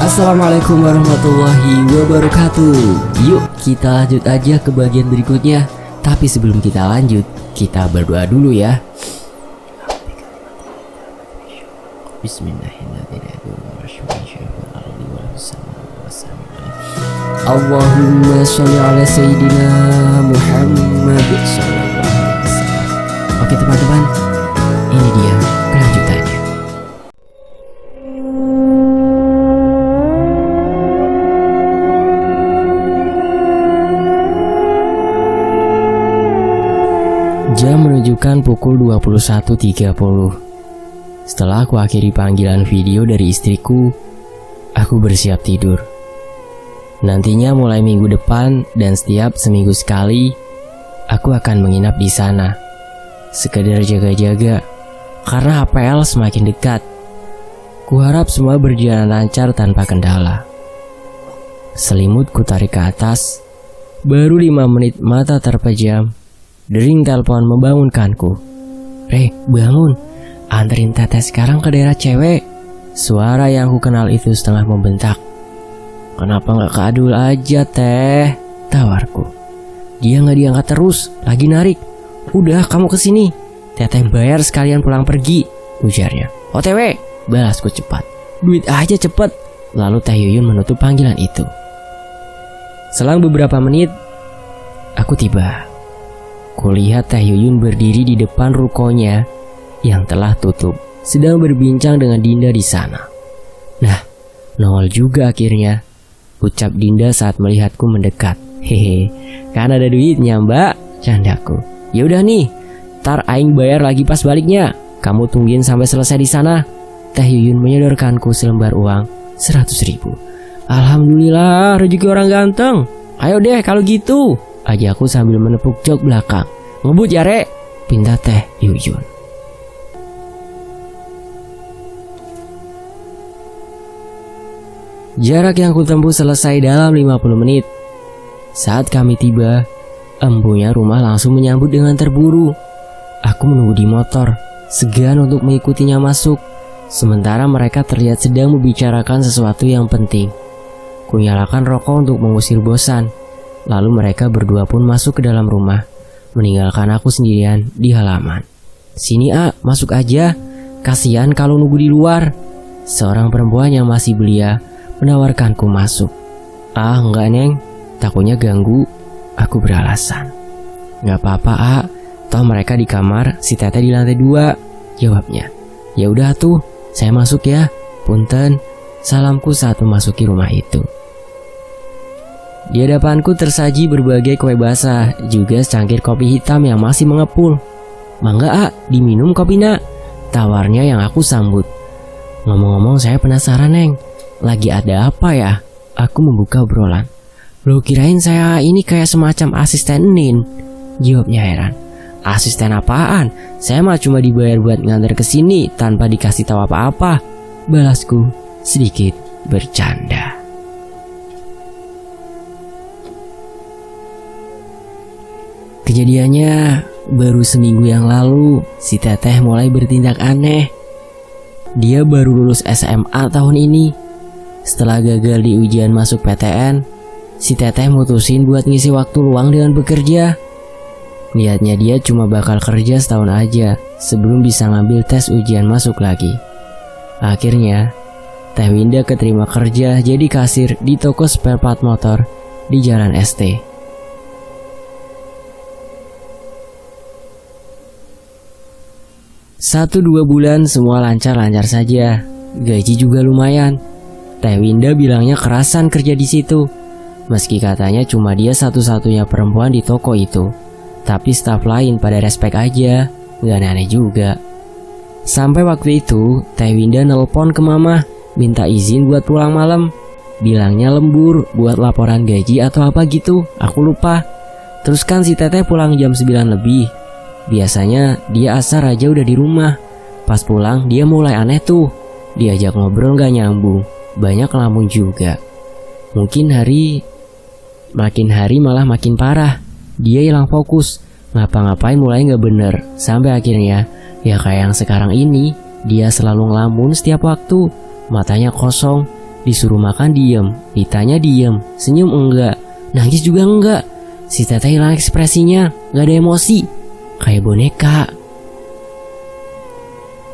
Assalamualaikum warahmatullahi wabarakatuh. Yuk kita lanjut aja ke bagian berikutnya. Tapi sebelum kita lanjut, kita berdoa dulu ya. Allahumma sholli ala sayyidina Muhammad sallallahu alaihi wasallam. Oke teman-teman, ini dia kelanjutannya. Jam menunjukkan pukul 21.30. Setelah aku akhiri panggilan video dari istriku, aku bersiap tidur. Nantinya mulai minggu depan dan setiap seminggu sekali, aku akan menginap di sana. Sekedar jaga-jaga, karena HPL semakin dekat. Kuharap semua berjalan lancar tanpa kendala. Selimut kutarik ke atas, baru 5 menit mata terpejam. Dering telepon membangunkanku. "Re, bangun, anterin teteh sekarang ke daerah cewek." Suara yang aku kenal itu setengah membentak. "Kenapa gak ke Adul aja teh?" tawarku. Dia gak diangkat terus, lagi narik. "Udah kamu kesini, teteh bayar sekalian pulang pergi," ujarnya. "OTW," balasku cepat. "Duit aja cepet." Lalu Teh Yuyun menutup panggilan itu. Selang beberapa menit, aku tiba. Kulihat Teh Yuyun berdiri di depan rukonya yang telah tutup, sedang berbincang dengan Dinda di sana. "Nah, nongol juga akhirnya," ucap Dinda saat melihatku mendekat. "Hehe, kan ada duitnya mbak," candaku. "Ya udah nih, tar aing bayar lagi pas baliknya. Kamu tungguin sampai selesai di sana." Teh Yuyun menyodorkanku selembar uang 100.000. "Alhamdulillah, rezeki orang ganteng. Ayo deh kalau gitu," ajakku sambil menepuk jok belakang. "Ngebut ya Rek," pinta Teh Yuyun. Jarak yang kutempuh selesai dalam 50 menit. Saat kami tiba, empunya rumah langsung menyambut dengan terburu. Aku menunggu di motor, segan untuk mengikutinya masuk. Sementara mereka terlihat sedang membicarakan sesuatu yang penting. Kunyalakan rokok untuk mengusir bosan. Lalu mereka berdua pun masuk ke dalam rumah, meninggalkan aku sendirian di halaman. "Sini masuk aja. Kasihan kalau nunggu di luar." Seorang perempuan yang masih belia menawarkanku masuk. "Enggak neng, takutnya ganggu," aku beralasan. "Gak apa-apa toh mereka di kamar, si teteh di lantai 2, jawabnya. "Ya udah tuh, saya masuk ya, punten," salamku saat memasuki rumah itu. Di hadapanku tersaji berbagai kue basah, juga secangkir kopi hitam yang masih mengepul. "Mangga diminum kopinya," tawarnya yang aku sambut. "Ngomong-ngomong saya penasaran neng, lagi ada apa ya?" Aku membuka obrolan. "Lo kirain saya ini kayak semacam asisten Nin?" jawabnya heran. "Asisten apaan? Saya mah cuma dibayar buat nganter ke sini tanpa dikasih tahu apa-apa," balasku sedikit bercanda. Kejadiannya baru seminggu yang lalu, si teteh mulai bertindak aneh. Dia baru lulus SMA tahun ini. Setelah gagal di ujian masuk PTN, si teteh mutusin buat ngisi waktu luang dengan bekerja. Niatnya dia cuma bakal kerja setahun aja sebelum bisa ngambil tes ujian masuk lagi. Akhirnya, Teh Winda keterima kerja jadi kasir di toko spare part motor di Jalan ST. 1-2 bulan semua lancar-lancar saja. Gaji juga lumayan. Teh Winda bilangnya kerasan kerja di situ. Meski katanya cuma dia satu-satunya perempuan di toko itu, tapi staf lain pada respek aja, gak aneh juga. Sampai waktu itu, Teh Winda nelpon ke mama, minta izin buat pulang malam. Bilangnya lembur buat laporan gaji atau apa gitu, aku lupa. Terus kan si teteh pulang jam 9 lebih. Biasanya dia asar aja udah di rumah. Pas pulang dia mulai aneh tuh. Diajak ngobrol gak nyambung, banyak ngelamun juga. Makin hari malah makin parah. Dia hilang fokus, ngapa-ngapain mulai gak bener. Sampai akhirnya ya kayak yang sekarang ini, dia selalu ngelamun setiap waktu. Matanya kosong, Disuruh makan diem, ditanya diem, senyum enggak, nangis juga enggak. Si teteh hilang ekspresinya, gak ada emosi, kayak boneka.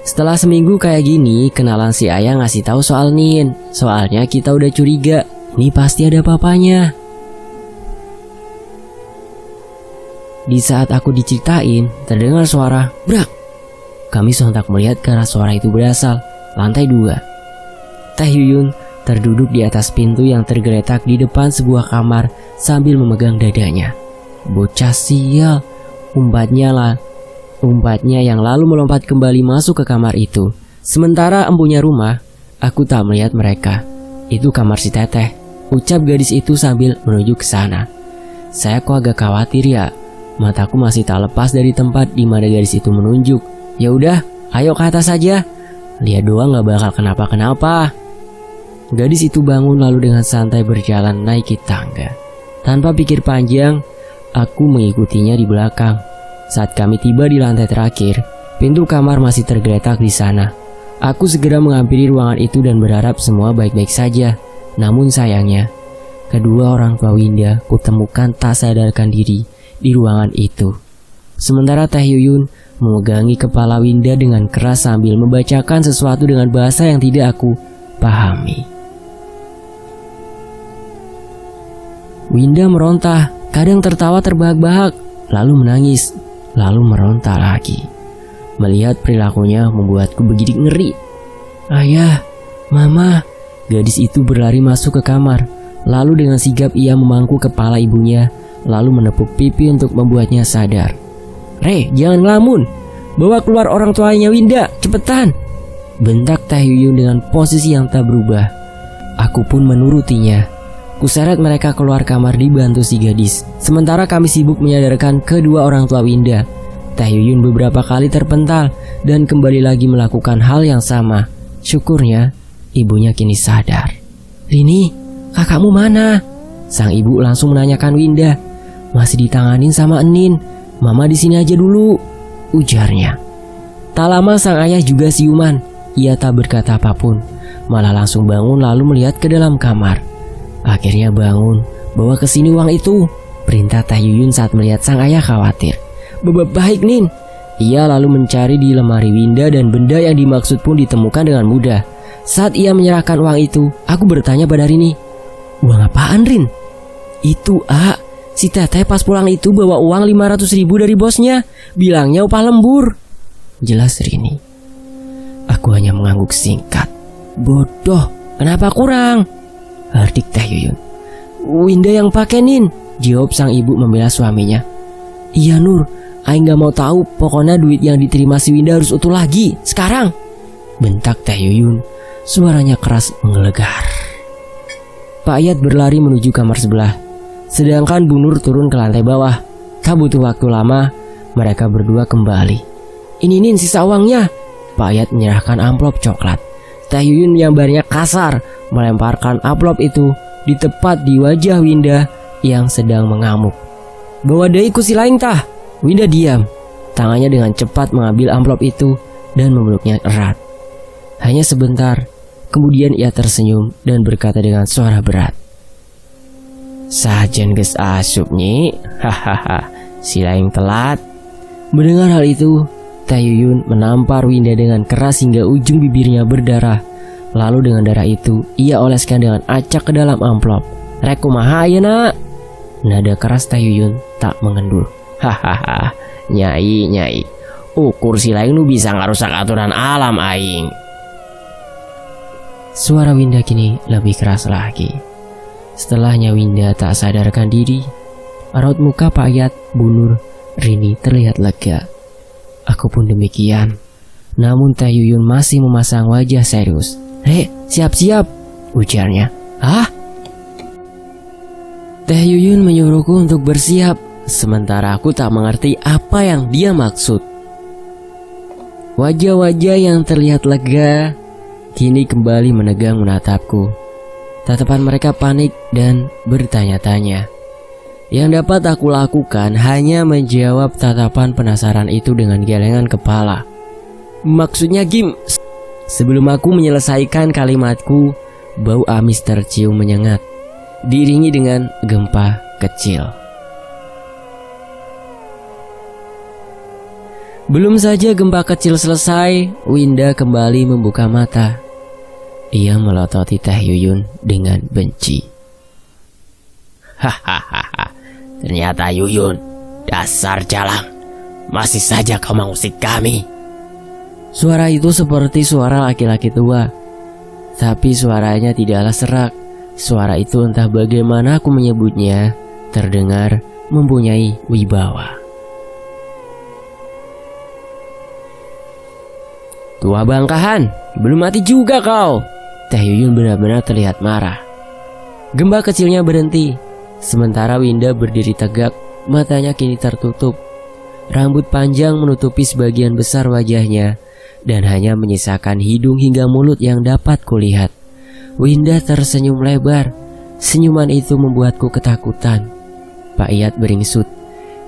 Setelah seminggu kayak gini, kenalan si ayah ngasih tahu soal Nin. Soalnya kita udah curiga, ini pasti ada papanya. Di saat aku diceritain, terdengar suara brak. Kami sontak melihat ke arah suara itu berasal, lantai 2. Teh Yuyun terduduk di atas pintu yang tergeletak di depan sebuah kamar sambil memegang dadanya. Bocah sial, umpatnya yang lalu melompat kembali masuk ke kamar itu. Sementara empunya rumah, aku tak melihat mereka. Itu kamar si teteh, ucap gadis itu sambil menuju ke sana. Saya kok agak khawatir ya. Mataku masih tak lepas dari tempat di mana gadis itu menunjuk. Ya udah, ayo ke atas saja. Lihat doang gak bakal kenapa-kenapa. Gadis itu bangun lalu dengan santai berjalan naiki tangga. Tanpa pikir panjang, aku mengikutinya di belakang. Saat kami tiba di lantai terakhir, pintu kamar masih tergeletak di sana. Aku segera menghampiri ruangan itu dan berharap semua baik-baik saja. Namun sayangnya, kedua orang tua Winda kutemukan tak sadarkan diri di ruangan itu. Sementara Teh Yuyun memegangi kepala Winda dengan keras sambil membacakan sesuatu dengan bahasa yang tidak aku pahami. Winda meronta, kadang tertawa terbahak-bahak, lalu menangis, lalu meronta lagi. Melihat perilakunya membuatku begitu ngeri. Ayah, mama, gadis itu berlari masuk ke kamar. Lalu dengan sigap ia memangku kepala ibunya, lalu menepuk pipi untuk membuatnya sadar. Re, jangan ngelamun, bawa keluar orang tuanya Winda, cepetan, bentak Teh Yuyun dengan posisi yang tak berubah. Aku pun menurutinya. Kuseret mereka keluar kamar dibantu si gadis. Sementara kami sibuk menyadarkan kedua orang tua Winda. Teh Yuyun beberapa kali terpental dan kembali lagi melakukan hal yang sama. Syukurnya ibunya kini sadar. Rini, kakakmu mana? Sang ibu langsung menanyakan Winda. Masih ditanganin sama Enin. Mama di sini aja dulu, ujarnya. Tak lama sang ayah juga siuman. Ia tak berkata apapun, malah langsung bangun lalu melihat ke dalam kamar. Akhirnya bangun, bawa ke sini uang itu, perintah Teh Yuyun saat melihat sang ayah khawatir. Baik Nin. Ia lalu mencari di lemari Winda dan benda yang dimaksud pun ditemukan dengan mudah. Saat ia menyerahkan uang itu, aku bertanya pada Rini, uang apaan Rin? Itu si teteh pas pulang itu bawa uang 500.000 dari bosnya, bilangnya upah lembur, jelas Rini. Aku hanya mengangguk singkat. Bodoh, kenapa kurang? Hardik Teh Yuyun. Winda yang pakai Nin, jawab sang ibu membela suaminya. Iya Nur, Aing gak mau tahu, pokoknya duit yang diterima si Winda harus utuh lagi, sekarang, bentak Teh Yuyun. Suaranya keras menggelegar. Pak Ayat berlari menuju kamar sebelah, sedangkan Bu Nur turun ke lantai bawah. Tak butuh waktu lama, mereka berdua kembali. Ini Nin sisa uangnya. Pak Ayat menyerahkan amplop coklat. Teh Yuyun yang badannya kasar melemparkan amplop itu di tepat di wajah Winda yang sedang mengamuk. Bawa deui ku si laing tah. Winda diam. Tangannya dengan cepat mengambil amplop itu dan memeluknya erat. Hanya sebentar, kemudian ia tersenyum dan berkata dengan suara berat. Sajen geus asup nyi. Hahaha, si laing telat. Mendengar hal itu, Teh Yuyun menampar Winda dengan keras hingga ujung bibirnya berdarah. Lalu dengan darah itu, ia oleskan dengan acak ke dalam amplop. Rek kumaha ayeuna? Nada keras Teh Yuyun tak mengendur. Hahaha, nyai, ukur si lain nu bisa ngarusak aturan alam aing. Suara Winda kini lebih keras lagi. Setelahnya Winda tak sadarkan diri. Raut muka Pak Ayat, Bu Nur, Rini terlihat lega. Aku pun demikian. Namun Teh Yuyun masih memasang wajah serius. Hei, siap-siap, ujarnya. Hah? Teh Yuyun menyuruhku untuk bersiap, sementara aku tak mengerti apa yang dia maksud. Wajah-wajah yang terlihat lega kini kembali menegang menatapku. Tatapan mereka panik dan bertanya-tanya. Yang dapat aku lakukan hanya menjawab tatapan penasaran itu dengan gelengan kepala. Maksudnya Gim? Sebelum aku menyelesaikan kalimatku, bau amis tercium menyengat, diiringi dengan gempa kecil. Belum saja gempa kecil selesai, Winda kembali membuka mata. Ia melototi Teh Yuyun dengan benci. Hahaha, ternyata Yuyun, dasar jalang, masih saja kau mengusik kami. Suara itu seperti suara laki-laki tua, tapi suaranya tidaklah serak. Suara itu entah bagaimana aku menyebutnya, terdengar mempunyai wibawa. Tua bangkahan, belum mati juga kau. Teh Yuyun benar-benar terlihat marah. Gempa kecilnya berhenti, sementara Winda berdiri tegak, matanya kini tertutup. Rambut panjang menutupi sebagian besar wajahnya, dan hanya menyisakan hidung hingga mulut yang dapat kulihat. Winda tersenyum lebar. Senyuman itu membuatku ketakutan. Pak Iyad beringsut.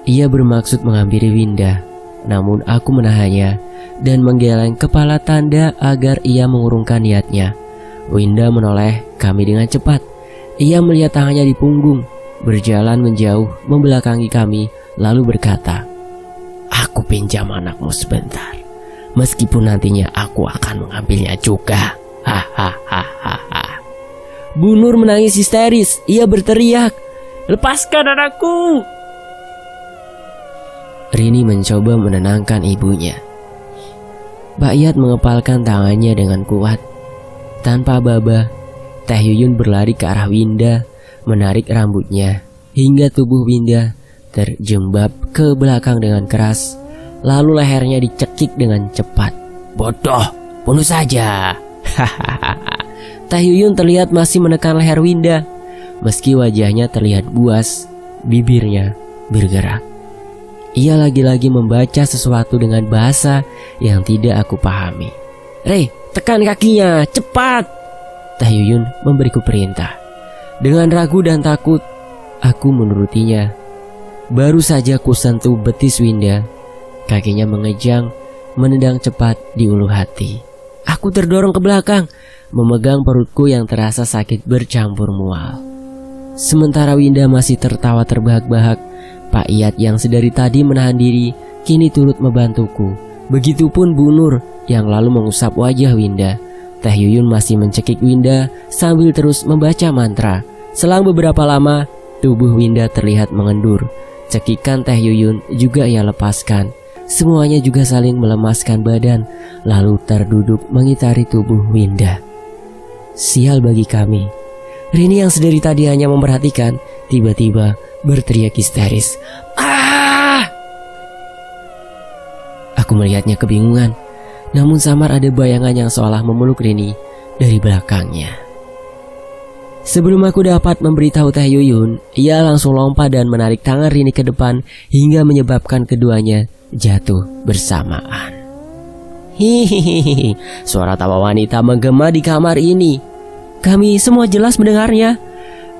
Ia bermaksud menghampiri Winda, namun aku menahannya dan menggeleng kepala tanda agar ia mengurungkan niatnya. Winda menoleh kami dengan cepat. Ia melihat tangannya di punggung, berjalan menjauh membelakangi kami, lalu berkata, "Aku pinjam anakmu sebentar, meskipun nantinya aku akan mengambilnya juga." Hahaha. Bu Nur menangis histeris. Ia berteriak, "Lepaskan anakku!" Rini mencoba menenangkan ibunya. Pak Iyad mengepalkan tangannya dengan kuat. Tanpa baba, Teh Yuyun berlari ke arah Winda, menarik rambutnya hingga tubuh Winda terjembab ke belakang dengan keras. Lalu lehernya dicekik dengan cepat. "Bodoh, bunuh saja." Hahaha. Teh Yuyun terlihat masih menekan leher Winda. Meski wajahnya terlihat buas, bibirnya bergerak. Ia lagi-lagi membaca sesuatu dengan bahasa yang tidak aku pahami. "Rey, tekan kakinya, cepat!" Teh Yuyun memberiku perintah. Dengan ragu dan takut, aku menurutinya. Baru saja ku sentuh betis Winda, kakinya mengejang, menendang cepat di ulu hati. Aku terdorong ke belakang, memegang perutku yang terasa sakit bercampur mual. Sementara Winda masih tertawa terbahak-bahak, Pak Iyad yang sedari tadi menahan diri kini turut membantuku. Begitupun Bu Nur yang lalu mengusap wajah Winda. Teh Yuyun masih mencekik Winda sambil terus membaca mantra. Selang beberapa lama, tubuh Winda terlihat mengendur. Cekikan Teh Yuyun juga ia lepaskan. Semuanya juga saling melemaskan badan, lalu terduduk mengitari tubuh Winda. Sial bagi kami. Rini yang sedari tadi hanya memperhatikan, tiba-tiba berteriak histeris. "Ah!" Aku melihatnya kebingungan, namun samar ada bayangan yang seolah memeluk Rini dari belakangnya. Sebelum aku dapat memberitahu Teh Yuyun, ia langsung lompat dan menarik tangan Rini ke depan hingga menyebabkan keduanya jatuh bersamaan. Hihihi, suara tawa wanita menggema di kamar ini. Kami semua jelas mendengarnya.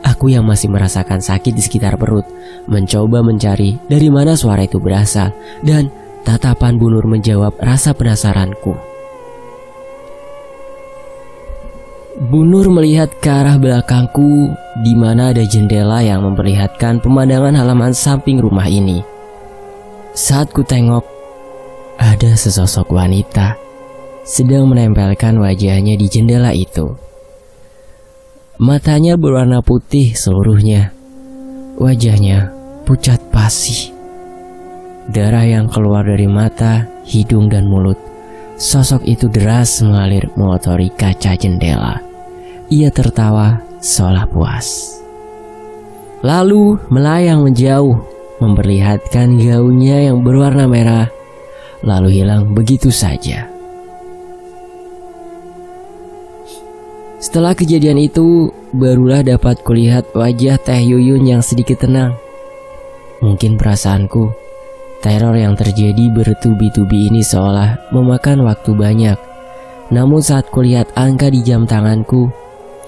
Aku yang masih merasakan sakit di sekitar perut mencoba mencari dari mana suara itu berasal, dan tatapan Bu Nur menjawab rasa penasaranku. Bu Nur melihat ke arah belakangku, di mana ada jendela yang memperlihatkan pemandangan halaman samping rumah ini. Saat ku tengok, ada sesosok wanita sedang menempelkan wajahnya di jendela itu. Matanya berwarna putih seluruhnya. Wajahnya pucat pasi. Darah yang keluar dari mata, hidung, dan mulut. Sosok itu deras mengalir mengotori kaca jendela. Ia tertawa seolah puas. Lalu melayang menjauh, memperlihatkan gaunnya yang berwarna merah, lalu hilang begitu saja. Setelah kejadian itu, barulah dapat kulihat wajah Teh Yuyun yang sedikit tenang. Mungkin perasaanku, teror yang terjadi bertubi-tubi ini seolah memakan waktu banyak. Namun saat kulihat angka di jam tanganku,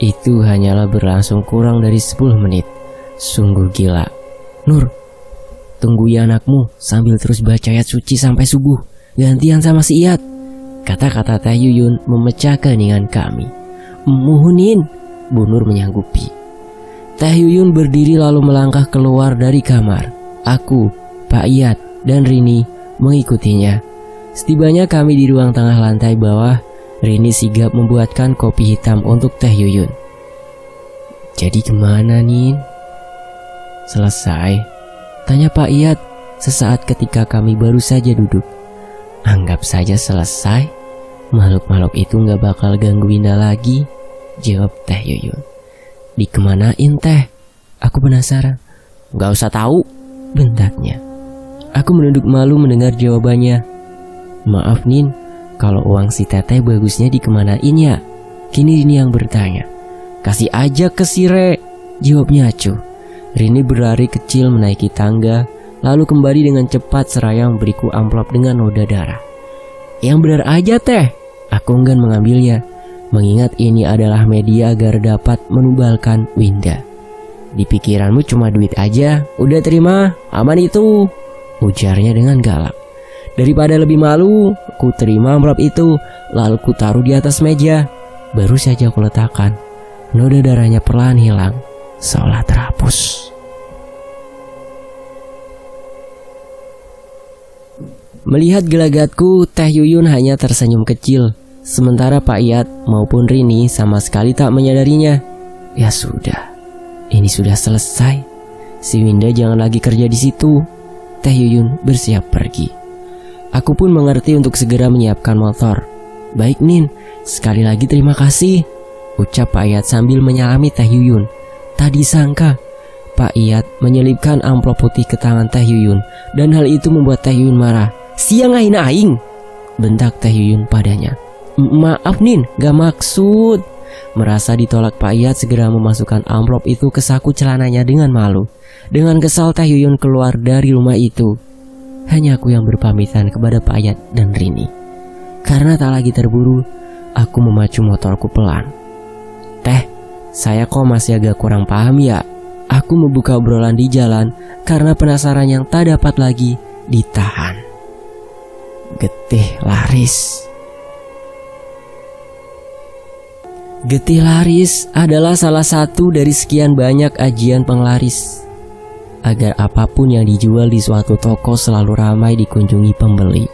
itu hanyalah berlangsung kurang dari 10 menit. Sungguh gila. Nur, tunggu ya anakmu sambil terus baca ayat suci sampai subuh. Gantian sama si Iyad. Kata-kata Teh Yuyun memecah keheningan kami. Muhunin, Bu Nur menyanggupi. Teh Yuyun berdiri lalu melangkah keluar dari kamar. Aku, Pak Iyad, dan Rini mengikutinya. Setibanya kami di ruang tengah lantai bawah, Rini sigap membuatkan kopi hitam untuk Teh Yuyun. "Jadi gimana, Nin?" "Selesai?" tanya Pak Iyad sesaat ketika kami baru saja duduk. "Anggap saja selesai. Makhluk-makhluk itu gak bakal ganggu Winda lagi," jawab Teh Yuyun. "Dikemanain, Teh?" Aku penasaran. Gak usah tahu, bentaknya. Aku menunduk malu mendengar jawabannya. "Maaf, Nin, kalau uang si Teteh bagusnya dikemanain ya?" Kini Rini yang bertanya. "Kasih aja ke si Re," jawabnya acuh. Rini berlari kecil menaiki tangga, lalu kembali dengan cepat seraya memberiku amplop dengan noda darah. "Yang benar aja, Teh." Aku enggan mengambilnya, mengingat ini adalah media agar dapat menumbalkan Winda. "Di pikiranmu cuma duit aja, udah terima, aman itu," ujarnya dengan galak. Daripada lebih malu, ku terima amplop itu, lalu ku taruh di atas meja. Baru saja aku letakkan, noda darahnya perlahan hilang, seolah terhapus. Melihat gelagatku, Teh Yuyun hanya tersenyum kecil, sementara Pak Iyad maupun Rini sama sekali tak menyadarinya. Ya sudah, ini sudah selesai. Si Winda jangan lagi kerja di situ. Teh Yuyun bersiap pergi. Aku pun mengerti untuk segera menyiapkan motor. "Baik, Nin, sekali lagi terima kasih," ucap Pak Iyad sambil menyalami Teh Yuyun. Tak disangka, Pak Iyad menyelipkan amplop putih ke tangan Teh Yuyun, dan hal itu membuat Teh Yuyun marah. "Siang ngain aing," bentak Teh Yuyun padanya. "Maaf, Nin, gak maksud." Merasa ditolak, Pak Iyad segera memasukkan amplop itu ke saku celananya dengan malu. Dengan kesal, Teh Yuyun keluar dari rumah itu. Hanya aku yang berpamitan kepada Pak Iyad dan Rini. Karena tak lagi terburu, aku memacu motorku pelan. "Teh, saya kok masih agak kurang paham ya." Aku membuka obrolan di jalan karena penasaran yang tak dapat lagi ditahan. Getih laris. Getih laris adalah salah satu dari sekian banyak ajian penglaris agar apapun yang dijual di suatu toko selalu ramai dikunjungi pembeli.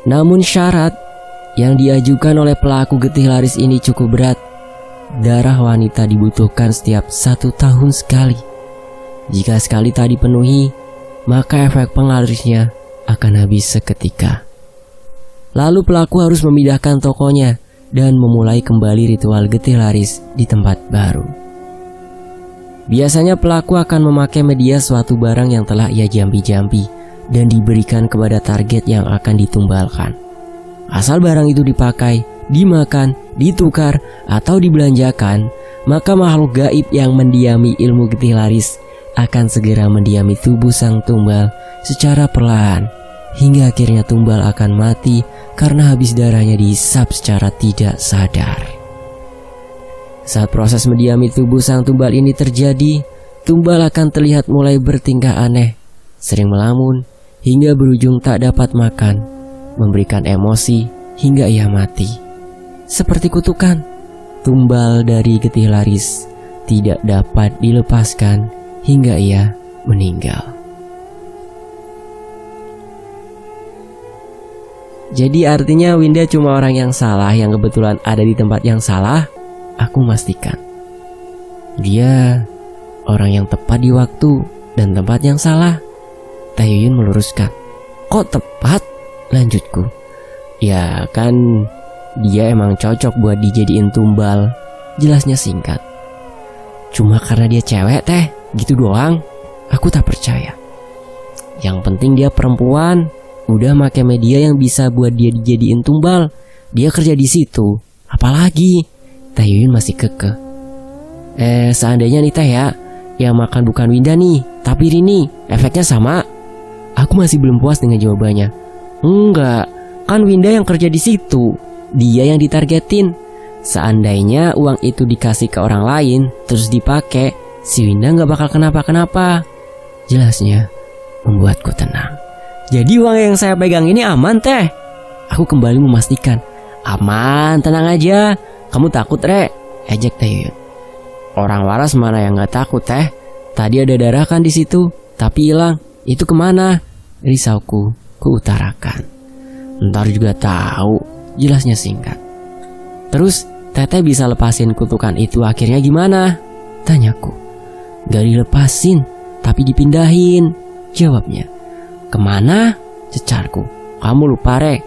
Namun syarat yang diajukan oleh pelaku getih laris ini cukup berat. Darah wanita dibutuhkan setiap 1 tahun sekali. Jika sekali tak dipenuhi, maka efek penglarisnya akan habis seketika. Lalu pelaku harus memindahkan tokonya dan memulai kembali ritual getih laris di tempat baru. Biasanya pelaku akan memakai media suatu barang yang telah ia jampi-jampi dan diberikan kepada target yang akan ditumbalkan. Asal barang itu dipakai, dimakan, ditukar, atau dibelanjakan, maka makhluk gaib yang mendiami ilmu getih laris akan segera mendiami tubuh sang tumbal secara perlahan, hingga akhirnya tumbal akan mati karena habis darahnya dihisap secara tidak sadar. Saat proses mendiami tubuh sang tumbal ini terjadi, tumbal akan terlihat mulai bertingkah aneh, sering melamun, hingga berujung tak dapat makan, memberikan emosi hingga ia mati. Seperti kutukan, tumbal dari getih laris tidak dapat dilepaskan hingga ia meninggal. Jadi artinya Winda cuma orang yang salah yang kebetulan ada di tempat yang salah? Aku memastikan dia orang yang tepat di waktu dan tempat yang salah. Teh Yuyun meluruskan. "Kok tepat?" lanjutku. "Ya kan dia emang cocok buat dijadiin tumbal," jelasnya singkat. "Cuma karena dia cewek, Teh, gitu doang?" Aku tak percaya. "Yang penting dia perempuan, udah make media yang bisa buat dia dijadiin tumbal. Dia kerja di situ, apalagi?" Teh Yuyun masih kekeh. Seandainya nih Teh ya, yang makan bukan Winda nih, tapi Rini, efeknya sama?" Aku masih belum puas dengan jawabannya. "Enggak, kan Winda yang kerja di situ, dia yang ditargetin. Seandainya uang itu dikasih ke orang lain terus dipakai, si Winda nggak bakal kenapa-kenapa," jelasnya membuatku tenang. "Jadi uang yang saya pegang ini aman, Teh?" Aku kembali memastikan. "Aman, tenang aja. Kamu takut, Re?" ejek Teh Yuyun. Orang waras mana yang gak takut Teh? Tadi ada darah kan di situ, tapi hilang. Itu kemana? Risauku kuutarakan. Ntar juga tahu, jelasnya singkat. Terus Teteh bisa lepasin kutukan itu akhirnya gimana? Tanyaku. Gak dilepasin, tapi dipindahin, jawabnya. Kemana? Cecarku. Kamu lupa Re,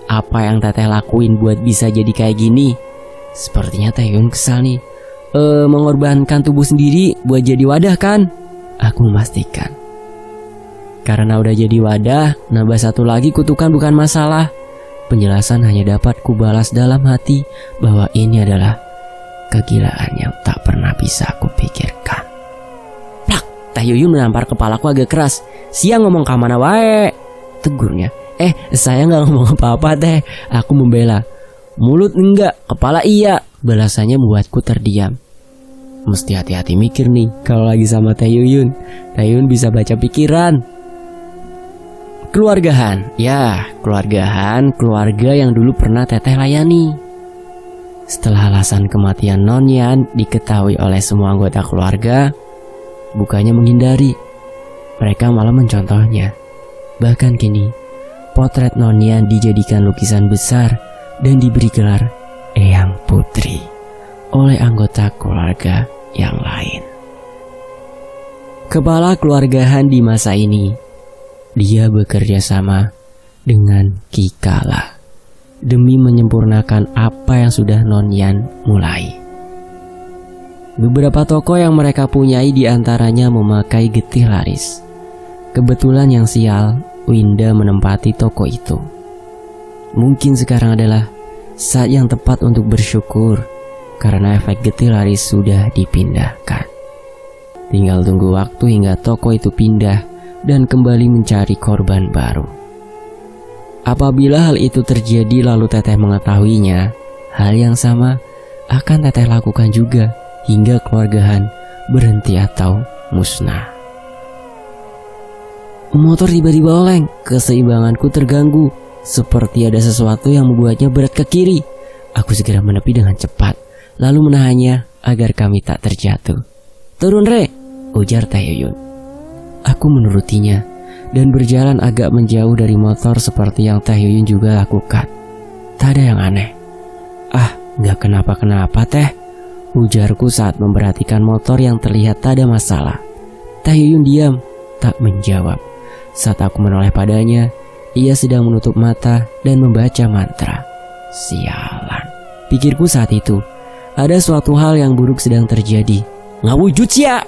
apa yang Teteh lakuin buat bisa jadi kayak gini? Sepertinya Teh Yuyun kesal nih. Mengorbankan tubuh sendiri buat jadi wadah kan? Aku memastikan. Karena udah jadi wadah, nambah satu lagi kutukan bukan masalah. Penjelasan hanya dapat kubalas dalam hati bahwa ini adalah kegilaan yang tak pernah bisa kupikirkan. Plak, Teh Yuyun menampar kepalaku agak keras. Siang ngomong kamana wae, tegurnya. Saya gak ngomong apa-apa Teh, aku membela. Mulut enggak, kepala iya, balasannya membuatku terdiam. Mesti hati-hati mikir nih kalau lagi sama Teh Yuyun. Teh Yuyun bisa baca pikiran. Keluargahan, ya keluargahan, keluarga yang dulu pernah Teteh layani. Setelah alasan kematian Nonyan diketahui oleh semua anggota keluarga, bukannya menghindari, mereka malah mencontohnya. Bahkan kini, potret Nonyan dijadikan lukisan besar dan diberi gelar Eyang Putri oleh anggota keluarga yang lain. Kepala keluargahan di masa ini, dia bekerja sama dengan Ki Kala demi menyempurnakan apa yang sudah Nonyan mulai. Beberapa toko yang mereka punyai diantaranya memakai getih laris. Kebetulan yang sial, Winda menempati toko itu. Mungkin sekarang adalah saat yang tepat untuk bersyukur karena efek getih laris sudah dipindahkan. Tinggal tunggu waktu hingga toko itu pindah dan kembali mencari korban baru. Apabila hal itu terjadi lalu Teteh mengetahuinya, hal yang sama akan Teteh lakukan juga hingga keluargahan berhenti atau musnah. Motor tiba-tiba oleng, keseimbanganku terganggu, seperti ada sesuatu yang membuatnya berat ke kiri. Aku segera menepi dengan cepat, lalu menahannya agar kami tak terjatuh. Turun Re, ujar Teh Yuyun. Aku menurutinya dan berjalan agak menjauh dari motor seperti yang Teh Yuyun juga lakukan. Tak ada yang aneh. Gak kenapa-kenapa Teh, ujarku saat memperhatikan motor yang terlihat tak ada masalah. Teh Yuyun diam, tak menjawab. Saat aku menoleh padanya, ia sedang menutup mata dan membaca mantra. Sialan, pikirku saat itu. Ada suatu hal yang buruk sedang terjadi. Ngawujud ya,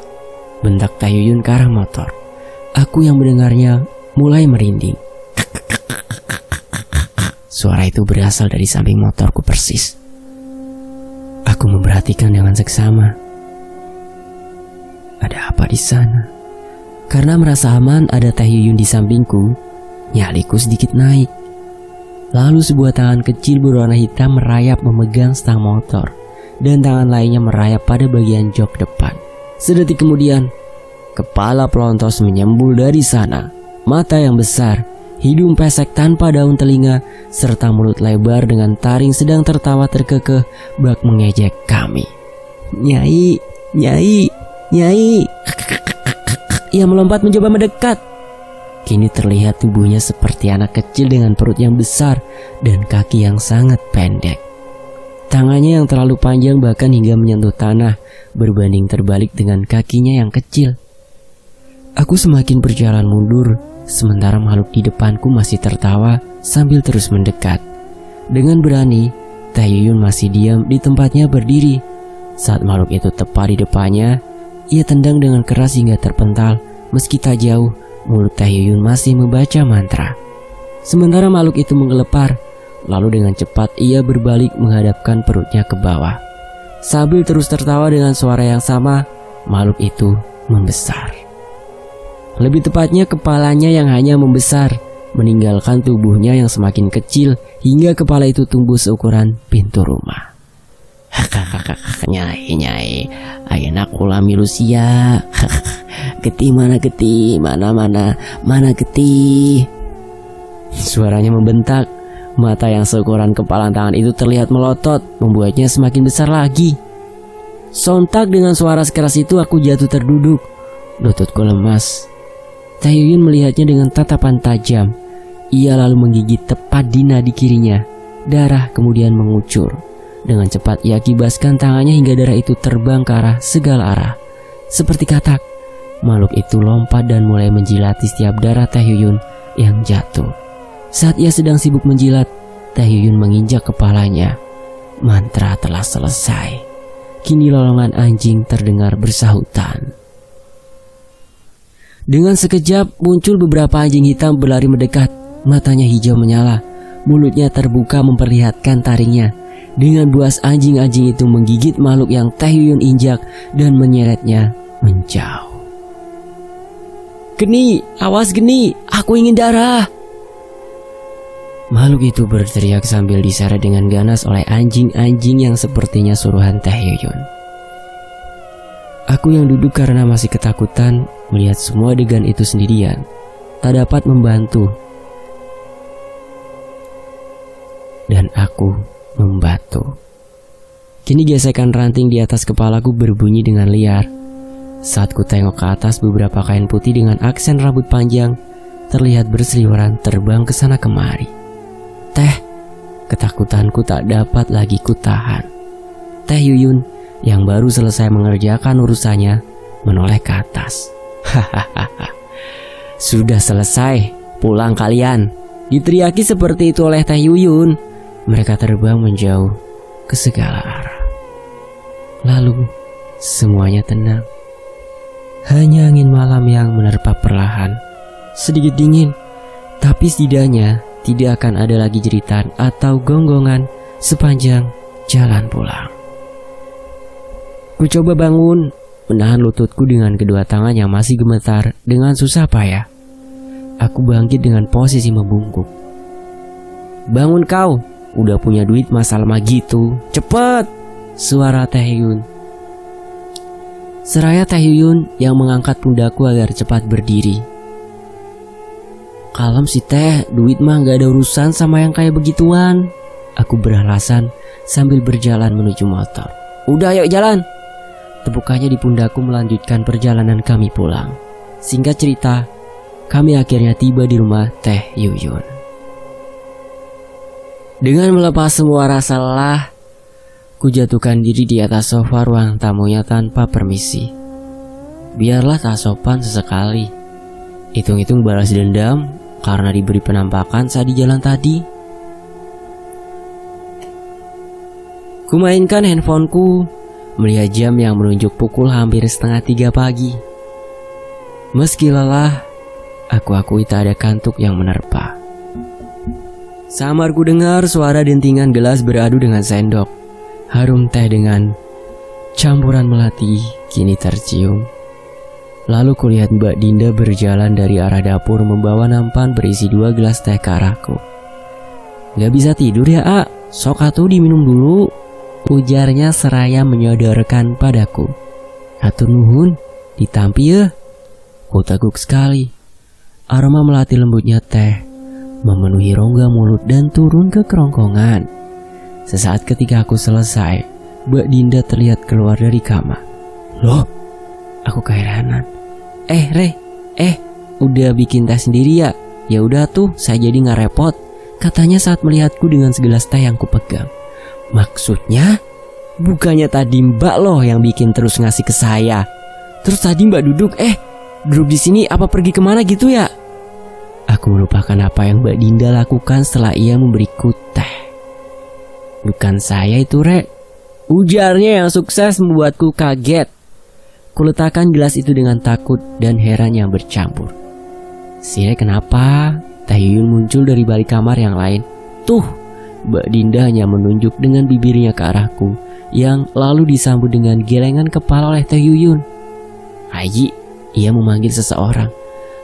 bentak Teh Yuyun ke arah motor. Aku yang mendengarnya mulai merinding. Suara itu berasal dari samping motorku persis. Aku memperhatikan dengan seksama. Ada apa di sana? Karena merasa aman ada Teh Yuyun di sampingku, nyaliku sedikit naik. Lalu sebuah tangan kecil berwarna hitam merayap memegang stang motor, dan tangan lainnya merayap pada bagian jok depan. Sedetik kemudian, kepala pelontos menyembul dari sana, mata yang besar, hidung pesek tanpa daun telinga, serta mulut lebar dengan taring sedang tertawa terkekeh bak mengejek kami. Nyai, Nyai, Nyai. Ia melompat mencoba mendekat. Kini terlihat tubuhnya seperti anak kecil dengan perut yang besar dan kaki yang sangat pendek. Tangannya yang terlalu panjang bahkan hingga menyentuh tanah berbanding terbalik dengan kakinya yang kecil. Aku semakin berjalan mundur, sementara makhluk di depanku masih tertawa sambil terus mendekat. Dengan berani, Teh Yuyun masih diam di tempatnya berdiri. Saat makhluk itu tepat di depannya, ia tendang dengan keras hingga terpental. Meski tak jauh, mulut Teh Yuyun masih membaca mantra. Sementara makhluk itu menggelepar, lalu dengan cepat ia berbalik menghadapkan perutnya ke bawah. Sambil terus tertawa dengan suara yang sama, makhluk itu membesar. Lebih tepatnya kepalanya yang hanya membesar, meninggalkan tubuhnya yang semakin kecil hingga kepala itu tumbuh seukuran pintu rumah. Nyai, Nyai, ayeuna kula milusia. Getih mana getih, mana getih. Suaranya membentak. Mata yang seukuran kepala tangan itu terlihat melotot, membuatnya semakin besar lagi. Sontak dengan suara sekeras itu aku jatuh terduduk. Lututku lemas. Teh Yuyun melihatnya dengan tatapan tajam. Ia lalu menggigit tepat di nadi kirinya. Darah kemudian mengucur. Dengan cepat ia kibaskan tangannya hingga darah itu terbang ke arah segala arah. Seperti katak, makhluk itu lompat dan mulai menjilati setiap darah Teh Yuyun yang jatuh. Saat ia sedang sibuk menjilat, Teh Yuyun menginjak kepalanya. Mantra telah selesai. Kini lolongan anjing terdengar bersahutan. Dengan sekejap muncul beberapa anjing hitam berlari mendekat. Matanya hijau menyala. Mulutnya terbuka memperlihatkan taringnya. Dengan buas anjing-anjing itu menggigit makhluk yang Teh Yuyun injak dan menyeretnya menjauh. "Geni, awas Geni, aku ingin darah!" Makhluk itu berteriak sambil diseret dengan ganas oleh anjing-anjing yang sepertinya suruhan Teh Yuyun. Aku yang duduk karena masih ketakutan melihat semua adegan itu sendirian, tak dapat membantu. Dan aku membatu. Kini gesekan ranting di atas kepalaku berbunyi dengan liar. Saat ku tengok ke atas, beberapa kain putih dengan aksen rambut panjang terlihat berseliweran terbang ke sana kemari. Teh, ketakutanku tak dapat lagi kutahan. Teh Yuyun yang baru selesai mengerjakan urusannya menoleh ke atas. "Hahaha, sudah selesai, pulang kalian," diteriaki seperti itu oleh Teh Yuyun. Mereka terbang menjauh ke segala arah. Lalu semuanya tenang. Hanya angin malam yang menerpa perlahan. Sedikit dingin, tapi setidaknya tidak akan ada lagi jeritan atau gonggongan sepanjang jalan pulang. Ku coba bangun, menahan lututku dengan kedua tangan yang masih gemetar dengan susah payah. Aku bangkit dengan posisi membungkuk. "Bangun kau, udah punya duit masa lama gitu, cepet!" suara Teh Yuyun. Seraya Teh Yuyun yang mengangkat pundakku agar cepat berdiri. "Kalem sih Teh, duit mah gak ada urusan sama yang kayak begituan," aku beralasan sambil berjalan menuju motor. "Udah yuk jalan!" Tepukannya di pundakku melanjutkan perjalanan kami pulang. Singkat cerita, kami akhirnya tiba di rumah Teh Yuyun. Dengan melepas semua rasa lelah, ku jatuhkan diri di atas sofa ruang tamunya tanpa permisi. Biarlah tak sopan sesekali. Hitung-hitung balas dendam karena diberi penampakan saat di jalan tadi. Ku mainkan handphoneku, melihat jam yang menunjuk pukul hampir 2:30 pagi. Meski lelah, aku akui tak ada kantuk yang menerpa. Samar ku dengar suara dentingan gelas beradu dengan sendok. Harum teh dengan campuran melati kini tercium. Lalu kulihat Mbak Dinda berjalan dari arah dapur membawa nampan berisi 2 gelas teh ke arahku. "Gak bisa tidur ya, A? Sok atuh diminum dulu," ujarnya seraya menyodorkan padaku. "Hatur nuhun, ditampi ya." Ku teguk sekali. Aroma melati lembutnya teh memenuhi rongga mulut dan turun ke kerongkongan. Sesaat ketika aku selesai, Mbak Dinda terlihat keluar dari kamar. "Loh?" Aku keheranan. Re, udah bikin teh sendiri ya?" "Ya udah tuh, saya jadi nggak repot," katanya saat melihatku dengan segelas teh yang kupegang. "Maksudnya? Bukannya tadi Mbak loh yang bikin terus ngasih ke saya. Terus tadi Mbak duduk di sini apa pergi kemana gitu ya?" Aku melupakan apa yang Mbak Dinda lakukan setelah ia memberiku teh. "Bukan saya itu, Rek," ujarnya yang sukses membuatku kaget. Kuletakkan gelas itu dengan takut dan heran yang bercampur. "Si Rek kenapa?" Teh Yuyun muncul dari balik kamar yang lain. "Tuh," Mbak Dinda hanya menunjuk dengan bibirnya ke arahku, yang lalu disambut dengan gelengan kepala oleh Teh Yuyun. "Haji," ia memanggil seseorang.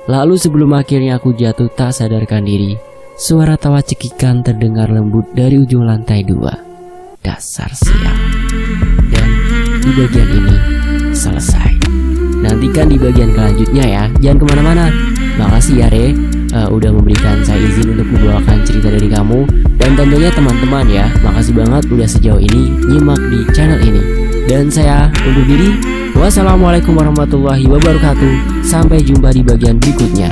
Lalu sebelum akhirnya aku jatuh tak sadarkan diri, suara tawa cekikan terdengar lembut dari ujung lantai 2. Dasar sial. Dan di bagian ini selesai. Nantikan di bagian selanjutnya ya. Jangan kemana-mana. Makasih ya Re, udah memberikan saya izin untuk membawakan cerita dari kamu. Dan tentunya teman-teman ya, makasih banget udah sejauh ini nyimak di channel ini. Dan saya undur diri. Wassalamualaikum warahmatullahi wabarakatuh. Sampai jumpa di bagian berikutnya.